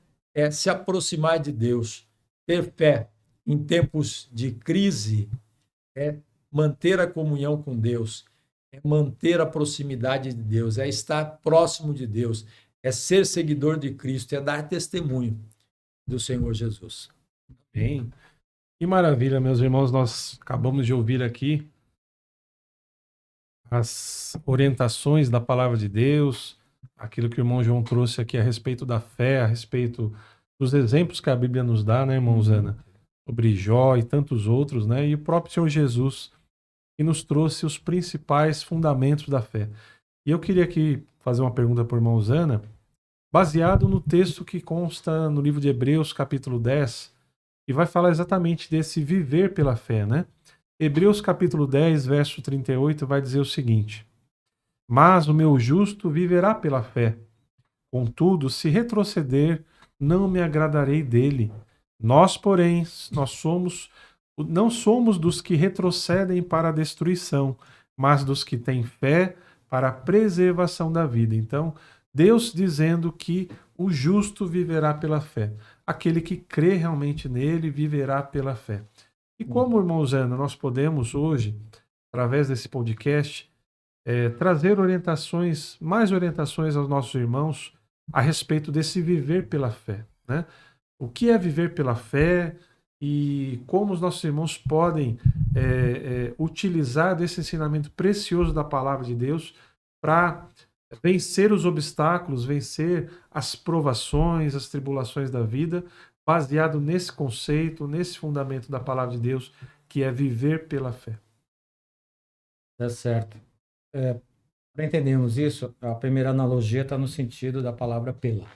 se aproximar de Deus, ter fé em tempos de crise, é manter a comunhão com Deus, é manter a proximidade de Deus, é estar próximo de Deus, é ser seguidor de Cristo, é dar testemunho do Senhor Jesus. Bem, que maravilha, meus irmãos, nós acabamos de ouvir aqui as orientações da palavra de Deus, aquilo que o irmão João trouxe aqui a respeito da fé, a respeito dos exemplos que a Bíblia nos dá, né, irmão Zana? Sobre Jó e tantos outros, né? E o próprio Senhor Jesus, que nos trouxe os principais fundamentos da fé. E eu queria aqui fazer uma pergunta para o irmão Zana, baseado no texto que consta no livro de Hebreus, capítulo 10, e vai falar exatamente desse viver pela fé, né? Hebreus capítulo 10, verso 38, vai dizer o seguinte: mas o meu justo viverá pela fé. Contudo, se retroceder, não me agradarei dele. Nós, porém, não somos dos que retrocedem para a destruição, mas dos que têm fé para a preservação da vida. Então, Deus dizendo que o justo viverá pela fé. Aquele que crê realmente nele viverá pela fé. E como, irmão Zana, nós podemos hoje, através desse podcast, trazer mais orientações aos nossos irmãos a respeito desse viver pela fé, né? O que é viver pela fé e como os nossos irmãos podem utilizar desse ensinamento precioso da palavra de Deus para vencer os obstáculos, vencer as provações, as tribulações da vida, baseado nesse conceito, nesse fundamento da palavra de Deus, que é viver pela fé. Tá certo. Para entendermos isso, a primeira analogia está no sentido da palavra pela.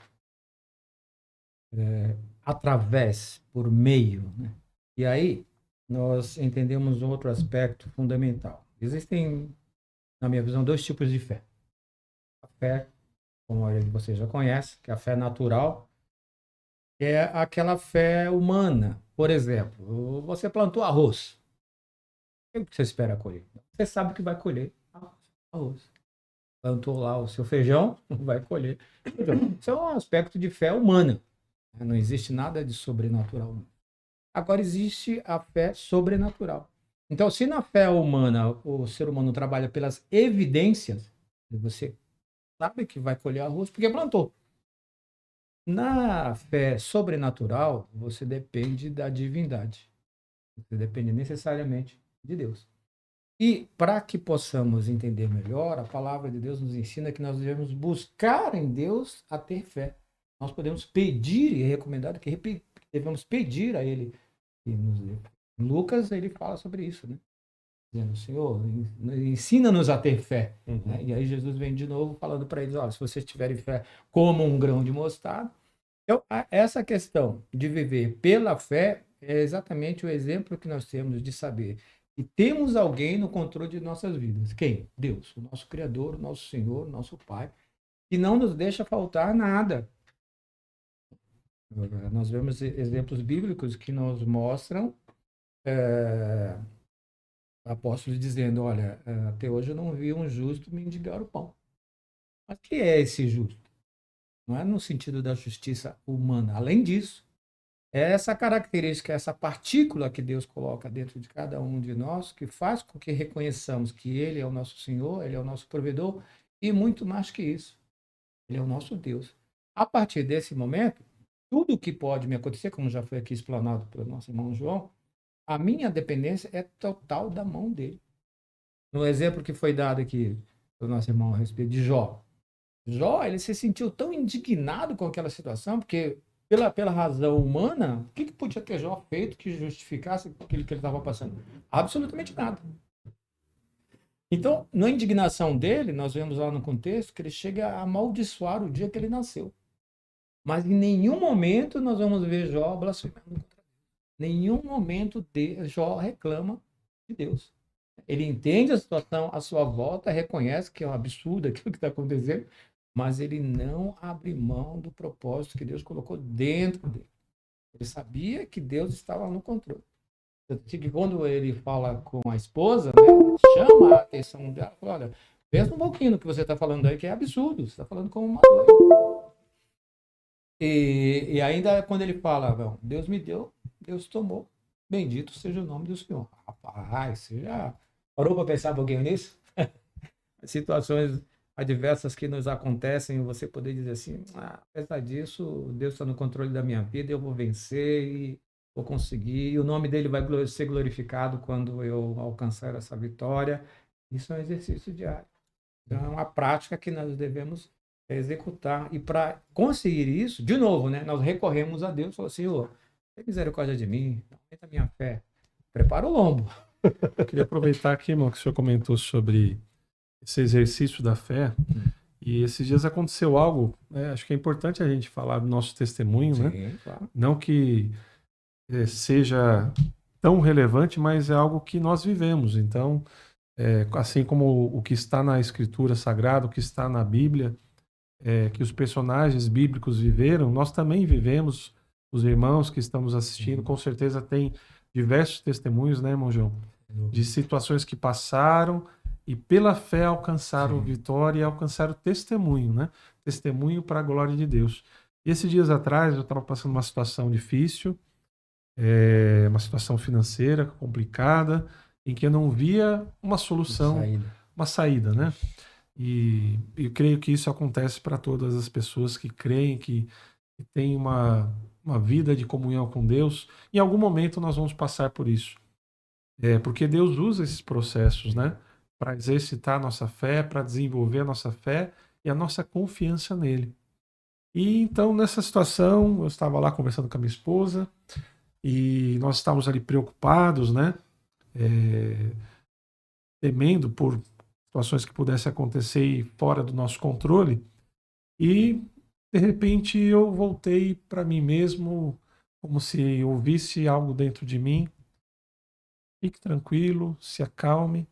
Através, por meio. Né? E aí, nós entendemos um outro aspecto fundamental. Existem, na minha visão, dois tipos de fé. A fé, como a maioria de vocês já conhece, que é a fé natural, que é aquela fé humana. Por exemplo, você plantou arroz. O que você espera colher? Você sabe que vai colher arroz. Plantou lá o seu feijão, vai colher feijão. Isso é um aspecto de fé humana. Não existe nada de sobrenatural. Agora existe a fé sobrenatural. Então, se na fé humana o ser humano trabalha pelas evidências, você sabe que vai colher arroz porque plantou. Na fé sobrenatural, você depende da divindade. Você depende necessariamente de Deus. E para que possamos entender melhor, a palavra de Deus nos ensina que nós devemos buscar em Deus a ter fé. Nós podemos pedir, e é recomendado que devemos pedir a Ele. E em Lucas, ele fala sobre isso, né? Dizendo, Senhor, ensina-nos a ter fé. Né? E aí Jesus vem de novo falando para eles, olha, se vocês tiverem fé como um grão de mostarda. Então, essa questão de viver pela fé é exatamente o exemplo que nós temos de saber que temos alguém no controle de nossas vidas. Quem? Deus, o nosso Criador, o nosso Senhor, o nosso Pai, que não nos deixa faltar nada. Nós vemos exemplos bíblicos que nos mostram apóstolos dizendo, olha, até hoje eu não vi um justo mendigar o pão. Mas o que é esse justo? Não é no sentido da justiça humana. Além disso, é essa característica, essa partícula que Deus coloca dentro de cada um de nós, que faz com que reconheçamos que Ele é o nosso Senhor, Ele é o nosso provedor, e muito mais que isso, Ele é o nosso Deus. A partir desse momento, tudo que pode me acontecer, como já foi aqui explanado pelo nosso irmão João, a minha dependência é total da mão dele. No exemplo que foi dado aqui pelo nosso irmão a respeito de Jó. Jó, ele se sentiu tão indignado com aquela situação, porque pela razão humana, o que podia ter Jó feito que justificasse aquilo que ele estava passando? Absolutamente nada. Então, na indignação dele, nós vemos lá no contexto que ele chega a amaldiçoar o dia que ele nasceu. Mas em nenhum momento nós vamos ver Jó blasfemando contra Deus. Nenhum momento Jó reclama de Deus. Ele entende a situação à sua volta, reconhece que é um absurdo aquilo que está acontecendo, mas ele não abre mão do propósito que Deus colocou dentro dele. Ele sabia que Deus estava no controle. Tanto que quando ele fala com a esposa, né, chama a atenção dela, fala, olha, pensa um pouquinho no que você está falando aí, que é absurdo, você está falando como uma doida. E ainda quando ele fala, "Não, Deus me deu, Deus tomou, bendito seja o nome do Senhor." Rapaz, você já parou para pensar um pouquinho nisso? Situações adversas que nos acontecem, você poder dizer assim, apesar disso, Deus está no controle da minha vida, eu vou vencer e vou conseguir, e o nome dele vai ser glorificado quando eu alcançar essa vitória. Isso é um exercício diário. Então, é uma prática que nós devemos executar. E para conseguir isso, de novo, né, nós recorremos a Deus e falamos, Senhor, tem misericórdia de mim, aumenta a minha fé, prepara o lombo. Eu queria aproveitar aqui, irmão, que o senhor comentou sobre esse exercício da fé. E esses dias aconteceu algo, né, acho que é importante a gente falar do nosso testemunho, Sim, né? claro. Não que seja tão relevante, mas é algo que nós vivemos. Então, assim como o que está na Escritura Sagrada, o que está na Bíblia, que os personagens bíblicos viveram, nós também vivemos. Os irmãos que estamos assistindo, com certeza tem diversos testemunhos, né, irmão João? De situações que passaram e pela fé alcançaram vitória e alcançaram testemunho, né? Testemunho para a glória de Deus. E esses dias atrás eu estava passando uma situação difícil, uma situação financeira complicada, em que eu não via uma solução, uma saída, né? E eu creio que isso acontece para todas as pessoas que creem, que têm uma vida de comunhão com Deus. Em algum momento nós vamos passar por isso. Porque Deus usa esses processos, né? Para exercitar a nossa fé, para desenvolver a nossa fé e a nossa confiança nele. E então, nessa situação, eu estava lá conversando com a minha esposa e nós estávamos ali preocupados, né? Temendo por situações que pudessem acontecer e fora do nosso controle. E, de repente, eu voltei para mim mesmo, como se ouvisse algo dentro de mim. Fique tranquilo, se acalme.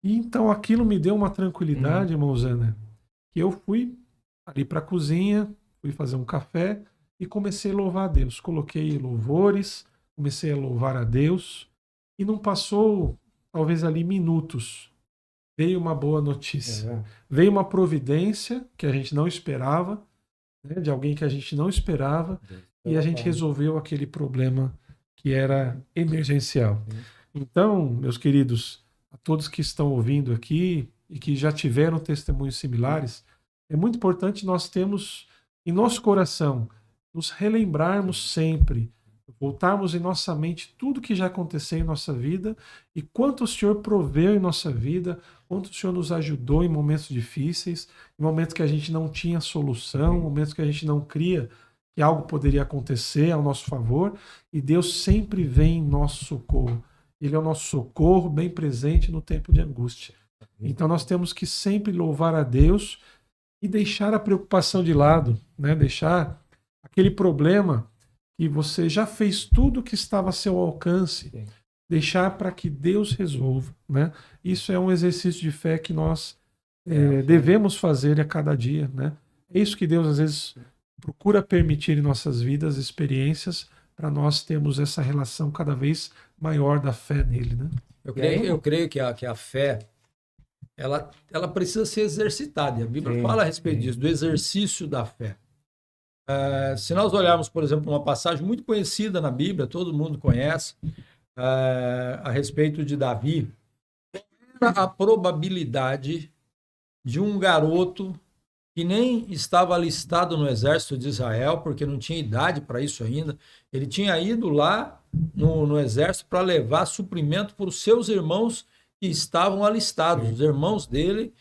E então aquilo me deu uma tranquilidade, irmão Zana, que eu fui ali para a cozinha, fui fazer um café e comecei a louvar a Deus. Coloquei louvores, comecei a louvar a Deus e não passou, talvez ali minutos, veio uma boa notícia. Veio uma providência que a gente não esperava, né, de alguém que a gente não esperava, e a gente resolveu aquele problema que era emergencial. Então, meus queridos, a todos que estão ouvindo aqui e que já tiveram testemunhos similares, é muito importante nós termos em nosso coração, nos relembrarmos sempre, voltarmos em nossa mente tudo que já aconteceu em nossa vida e quanto o Senhor proveu em nossa vida, quanto o Senhor nos ajudou em momentos difíceis, em momentos que a gente não tinha solução, momentos que a gente não cria que algo poderia acontecer ao nosso favor, e Deus sempre vem em nosso socorro. Ele é o nosso socorro bem presente no tempo de angústia. Então nós temos que sempre louvar a Deus e deixar a preocupação de lado, né? Deixar aquele problema que você já fez tudo que estava a seu alcance, deixar para que Deus resolva, né? Isso é um exercício de fé que nós devemos fazer a cada dia, né? É isso que Deus às vezes procura permitir em nossas vidas, experiências, para nós termos essa relação cada vez maior da fé nele, né? Eu creio que a fé, ela precisa ser exercitada. E a Bíblia fala a respeito disso, do exercício da fé. Se nós olharmos, por exemplo, uma passagem muito conhecida na Bíblia, todo mundo conhece, a respeito de Davi, a probabilidade de um garoto que nem estava alistado no exército de Israel, porque não tinha idade para isso ainda, ele tinha ido lá no exército para levar suprimento para os seus irmãos que estavam alistados. Os irmãos dele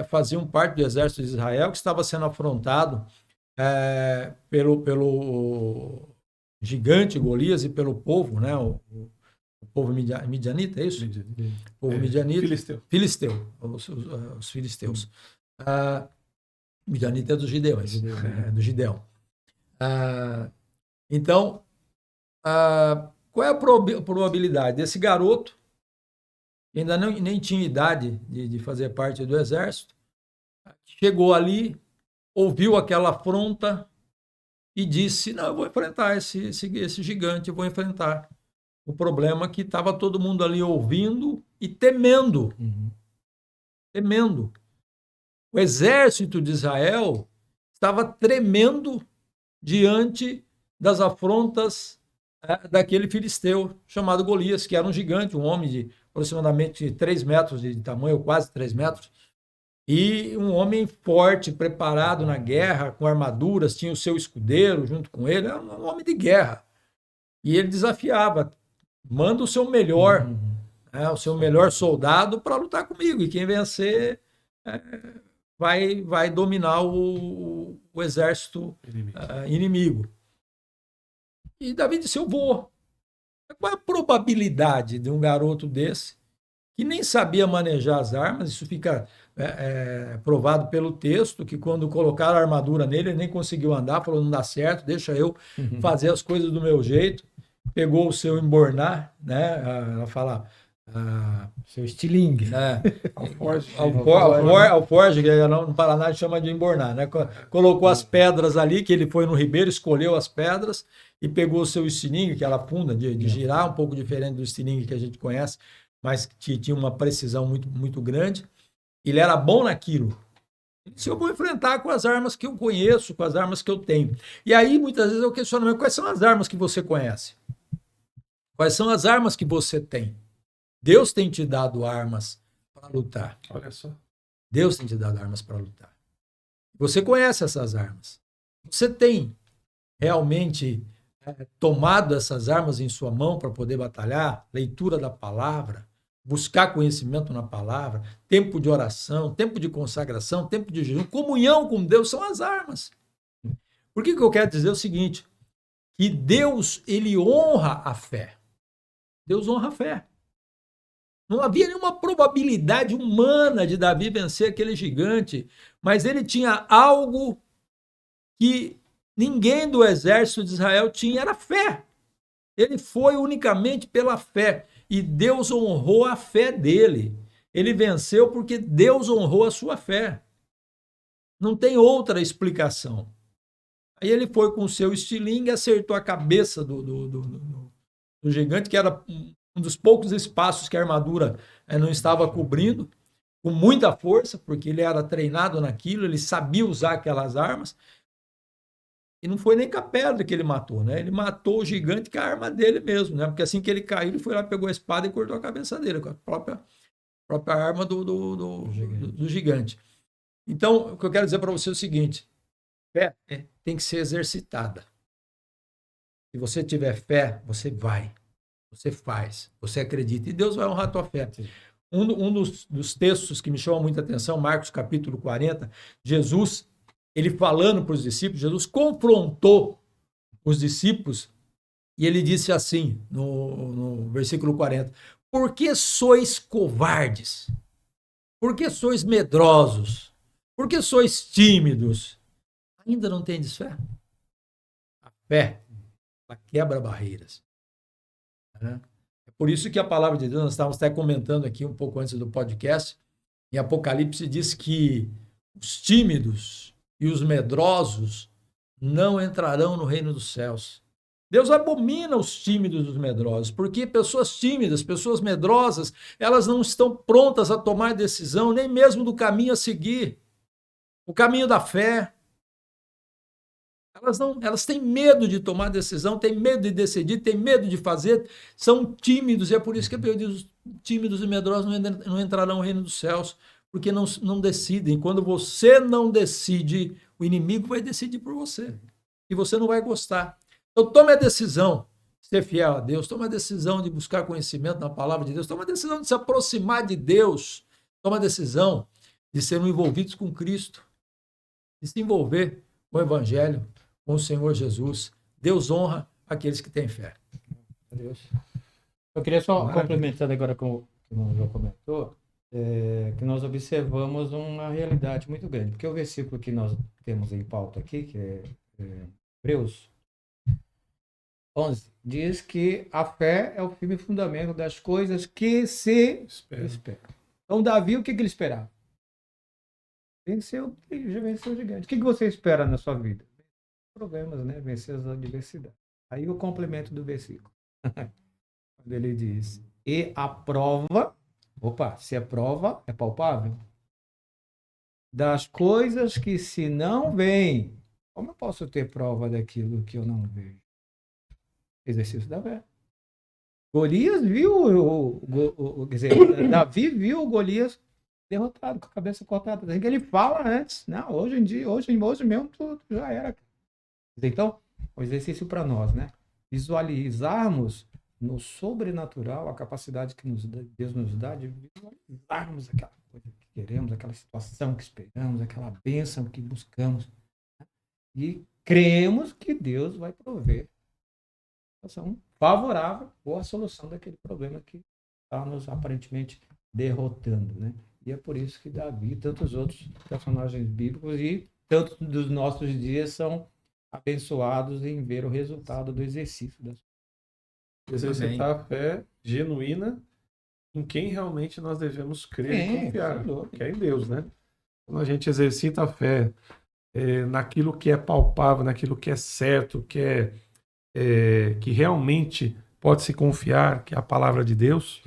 faziam parte do exército de Israel, que estava sendo afrontado pelo gigante Golias e pelo povo, né? O povo midianita, é isso? Povo midianita. Filisteu, os filisteus. Midianita é dos gideões, é do Gideão. Então, qual é a probabilidade desse garoto, que ainda nem tinha idade de fazer parte do exército, chegou ali, ouviu aquela afronta e disse, não, eu vou enfrentar esse gigante, eu vou enfrentar. O problema é que estava todo mundo ali ouvindo e temendo. Temendo. O exército de Israel estava tremendo diante das afrontas daquele filisteu chamado Golias, que era um gigante, um homem de aproximadamente 3 metros de tamanho, quase 3 metros, e um homem forte, preparado na guerra, com armaduras, tinha o seu escudeiro junto com ele, era um homem de guerra. E ele desafiava, manda o seu melhor, o seu melhor soldado para lutar comigo, e quem vencer vai dominar o exército inimigo. E Davi disse, eu vou. Qual é a probabilidade de um garoto desse, que nem sabia manejar as armas, isso fica provado pelo texto, que quando colocaram a armadura nele, ele nem conseguiu andar, falou, não dá certo, deixa eu fazer as coisas do meu jeito. Pegou o seu embornar, né? Ela fala... seu estilingue. Alforge, que no Paraná chama de embornar, né? Colocou as pedras ali, que ele foi no ribeiro, escolheu as pedras e pegou o seu estilingue, aquela funda de girar, um pouco diferente do estilingue que a gente conhece, mas que tinha uma precisão muito, muito grande. Ele era bom naquilo. Ele disse, eu vou enfrentar com as armas que eu conheço, com as armas que eu tenho. E aí, muitas vezes, eu questiono, quais são as armas que você conhece? Quais são as armas que você tem? Deus tem te dado armas para lutar. Olha só. Deus tem te dado armas para lutar. Você conhece essas armas. Você tem realmente tomado essas armas em sua mão para poder batalhar? Leitura da palavra, buscar conhecimento na palavra, tempo de oração, tempo de consagração, tempo de jejum, comunhão com Deus são as armas. Por que eu quero dizer o seguinte? Que Deus, ele honra a fé. Deus honra a fé. Não havia nenhuma probabilidade humana de Davi vencer aquele gigante, mas ele tinha algo que ninguém do exército de Israel tinha, era fé. Ele foi unicamente pela fé, e Deus honrou a fé dele. Ele venceu porque Deus honrou a sua fé. Não tem outra explicação. Aí ele foi com o seu estilingue e acertou a cabeça do gigante, que era um dos poucos espaços que a armadura não estava cobrindo, com muita força, porque ele era treinado naquilo, ele sabia usar aquelas armas. E não foi nem com a pedra que ele matou, né? Ele matou o gigante com a arma dele mesmo, né? Porque assim que ele caiu, ele foi lá, pegou a espada e cortou a cabeça dele, com a própria arma do gigante. Então, o que eu quero dizer para você é o seguinte: fé tem que ser exercitada. Se você tiver fé, você vai. Você faz, você acredita, e Deus vai honrar a tua fé. Um dos textos que me chama muita atenção, Marcos capítulo 40, Jesus, ele falando para os discípulos, Jesus confrontou os discípulos e ele disse assim, no versículo 40, por que sois covardes? Por que sois medrosos? Por que sois tímidos? Ainda não tendes fé? A fé, ela quebra barreiras. É por isso que a palavra de Deus, nós estávamos até comentando aqui um pouco antes do podcast, em Apocalipse diz que os tímidos e os medrosos não entrarão no reino dos céus. Deus abomina os tímidos e os medrosos, porque pessoas tímidas, pessoas medrosas, elas não estão prontas a tomar decisão, nem mesmo do caminho a seguir, o caminho da fé. Elas têm medo de tomar decisão, têm medo de decidir, têm medo de fazer, são tímidos, e é por isso que a Bíblia diz: tímidos e medrosos não entrarão no reino dos céus, porque não decidem. Quando você não decide, o inimigo vai decidir por você, e você não vai gostar. Então tome a decisão de ser fiel a Deus, tome a decisão de buscar conhecimento na palavra de Deus, tome a decisão de se aproximar de Deus, tome a decisão de serem envolvidos com Cristo, de se envolver com o Evangelho, com o Senhor Jesus. Deus honra aqueles que têm fé. Deus. Eu queria só Maravilha. complementar agora com o que o irmão João comentou, que nós observamos uma realidade muito grande, porque o versículo que nós temos em pauta aqui, que é Hebreus 11, diz que a fé é o firme fundamento das coisas que se esperam. Então, Davi, o que ele esperava? Venceu, ele já venceu o gigante. O que você espera na sua vida? Problemas, né? Vencer as adversidades. Aí o complemento do versículo. Quando ele diz, e a prova, se é prova, é palpável, das coisas que se não veem, como eu posso ter prova daquilo que eu não vejo? Exercício da fé. Golias viu, quer dizer, Davi viu o Golias derrotado, com a cabeça cortada. Assim que ele fala antes, não, hoje em dia, hoje mesmo, tudo já era. Então, o exercício para nós, né? Visualizarmos no sobrenatural a capacidade que Deus nos dá de visualizarmos aquela coisa que queremos, aquela situação que esperamos, aquela bênção que buscamos. Né? E cremos que Deus vai prover a situação favorável ou a solução daquele problema que está nos aparentemente derrotando, né? E é por isso que Davi e tantos outros personagens bíblicos e tantos dos nossos dias são abençoados em ver o resultado do exercício das Exercitar a fé genuína em quem realmente nós devemos crer e confiar, que é em Deus, né? Quando a gente exercita a fé naquilo que é palpável, naquilo que é certo, que realmente pode se confiar, que é a palavra de Deus,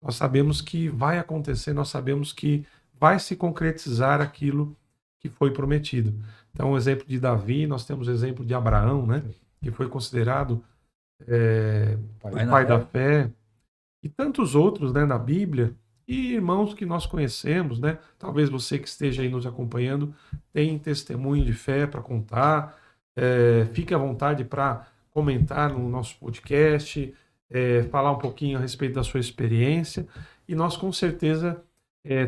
nós sabemos que vai acontecer, nós sabemos que vai se concretizar aquilo que foi prometido. Então, o exemplo de Davi, nós temos o exemplo de Abraão, né? Que foi considerado o pai da fé, e tantos outros, né, na Bíblia, e irmãos que nós conhecemos, né? Talvez você que esteja aí nos acompanhando tenha testemunho de fé para contar, fique à vontade para comentar no nosso podcast, falar um pouquinho a respeito da sua experiência, e nós com certeza,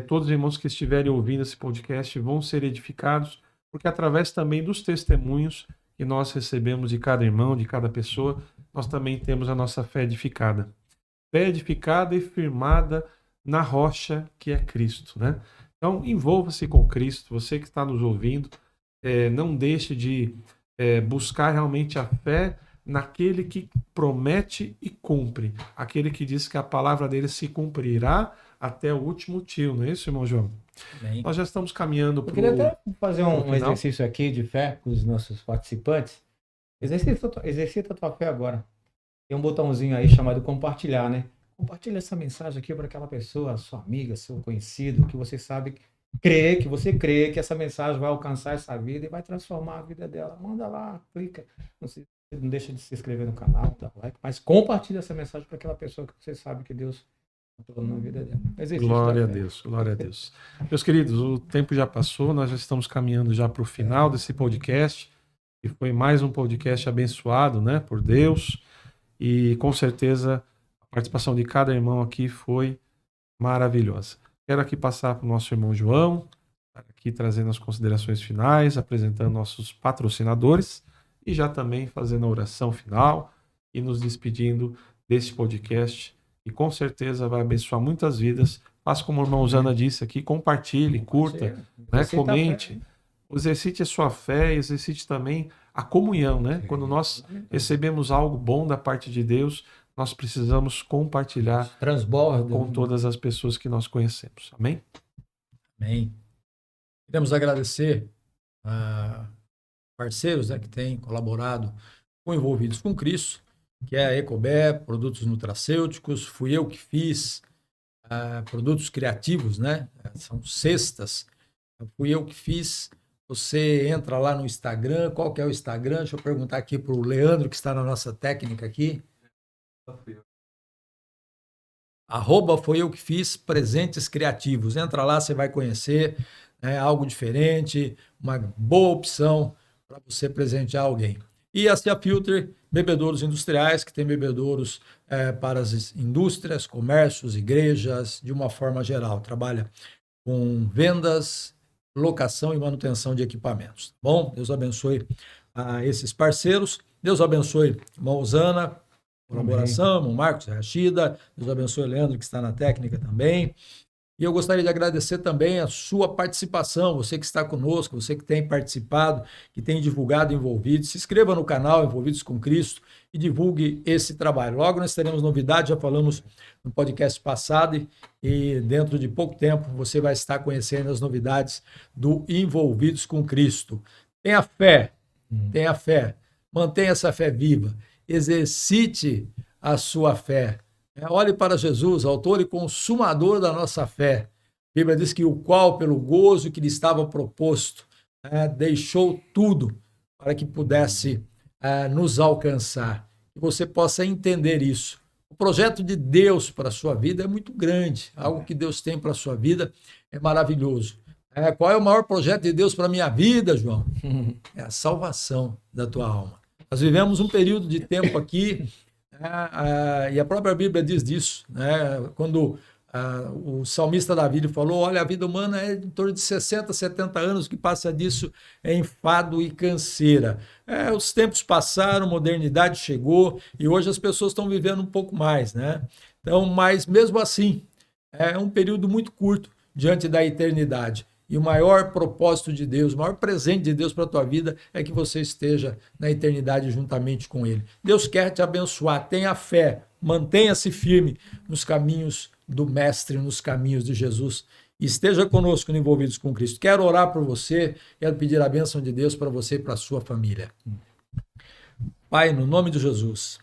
todos os irmãos que estiverem ouvindo esse podcast vão ser edificados, porque através também dos testemunhos que nós recebemos de cada irmão, de cada pessoa, nós também temos a nossa fé edificada. Fé edificada e firmada na rocha que é Cristo, né? Então, envolva-se com Cristo, você que está nos ouvindo, não deixe de buscar realmente a fé naquele que promete e cumpre, aquele que diz que a palavra dele se cumprirá até o último tio, não é isso, irmão João? Bem. Nós já estamos caminhando para o... Eu queria até fazer um exercício aqui de fé com os nossos participantes. Exercita a tua fé agora. Tem um botãozinho aí chamado compartilhar, né? Compartilha essa mensagem aqui para aquela pessoa, sua amiga, seu conhecido, que você sabe, que você crê que essa mensagem vai alcançar essa vida e vai transformar a vida dela. Manda lá, clica. Não deixa de se inscrever no canal, dá like, mas compartilha essa mensagem para aquela pessoa que você sabe que Deus está na vida dela. Glória a Deus, glória a Deus. Meus queridos, o tempo já passou, nós já estamos caminhando já para o final desse podcast, e foi mais um podcast abençoado, né, por Deus, e com certeza a participação de cada irmão aqui foi maravilhosa. Quero aqui passar para o nosso irmão João, aqui trazendo as considerações finais, apresentando nossos patrocinadores e já também fazendo a oração final e nos despedindo desse podcast, e com certeza vai abençoar muitas vidas. Faça como o irmão Zana disse aqui, compartilhe, curta, né, comente, exercite a sua fé, exercite também a comunhão, né? Quando nós recebemos algo bom da parte de Deus, nós precisamos compartilhar com todas as pessoas que nós conhecemos. Amém? Amém. Queremos agradecer a parceiros, né, que têm colaborado com Envolvidos com Cristo, que é a Ecober, produtos nutracêuticos, Fui Eu Que Fiz, produtos criativos, né? São cestas. Fui Eu Que Fiz. Você entra lá no Instagram. Qual que é o Instagram? Deixa eu perguntar aqui para o Leandro, que está na nossa técnica aqui. @Foi Eu Que Fiz, presentes criativos. Entra lá, você vai conhecer, né, algo diferente, uma boa opção para você presentear alguém. E a Cia Filter, bebedouros industriais, que tem bebedouros para as indústrias, comércios, igrejas, de uma forma geral. Trabalha com vendas, locação e manutenção de equipamentos. Bom, Deus abençoe esses parceiros. Deus abençoe, irmã Osana, colaboração, irmão Marcos Rachida, Deus abençoe o Leandro, que está na técnica também. E eu gostaria de agradecer também a sua participação, você que está conosco, você que tem participado, que tem divulgado Envolvidos. Se inscreva no canal Envolvidos com Cristo e divulgue esse trabalho. Logo nós teremos novidades, já falamos no podcast passado e dentro de pouco tempo você vai estar conhecendo as novidades do Envolvidos com Cristo. Tenha fé, mantenha essa fé viva, exercite a sua fé. Olhe para Jesus, autor e consumador da nossa fé. A Bíblia diz que o qual, pelo gozo que lhe estava proposto, deixou tudo para que pudesse nos alcançar. Que você possa entender isso. O projeto de Deus para a sua vida é muito grande. Algo que Deus tem para a sua vida é maravilhoso. Qual é o maior projeto de Deus para a minha vida, João? É a salvação da tua alma. Nós vivemos um período de tempo aqui, e a própria Bíblia diz disso, né? Quando o salmista Davi falou, olha, a vida humana é em torno de 60, 70 anos, que passa disso é enfado e canseira. Os tempos passaram, modernidade chegou, e hoje as pessoas estão vivendo um pouco mais, né? Então, mas mesmo assim, é um período muito curto diante da eternidade. E o maior propósito de Deus, o maior presente de Deus para a tua vida é que você esteja na eternidade juntamente com Ele. Deus quer te abençoar, tenha fé, mantenha-se firme nos caminhos do Mestre, nos caminhos de Jesus. E esteja conosco Envolvidos com Cristo. Quero orar por você, quero pedir a bênção de Deus para você e para a sua família. Pai, no nome de Jesus,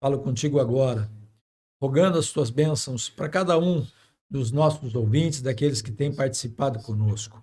falo contigo agora, rogando as tuas bênçãos para cada um dos nossos ouvintes, daqueles que têm participado conosco.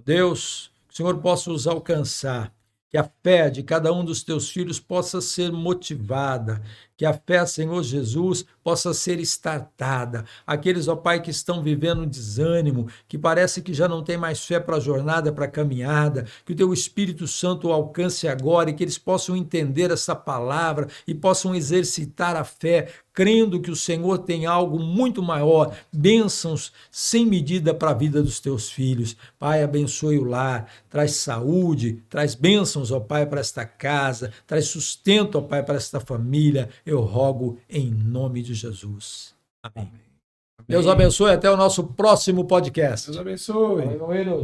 Deus, que o Senhor possa os alcançar, que a fé de cada um dos teus filhos possa ser motivada, que a fé, Senhor Jesus, possa ser estartada. Aqueles, ó Pai, que estão vivendo um desânimo, que parece que já não tem mais fé para a jornada, para a caminhada, que o teu Espírito Santo o alcance agora e que eles possam entender essa palavra e possam exercitar a fé, crendo que o Senhor tem algo muito maior, bênçãos sem medida para a vida dos teus filhos. Pai, abençoe o lar, traz saúde, traz bênçãos, ó Pai, para esta casa, traz sustento, ó Pai, para esta família. Eu rogo em nome de Jesus. Amém. Deus abençoe. Até o nosso próximo podcast. Deus abençoe. Valeu,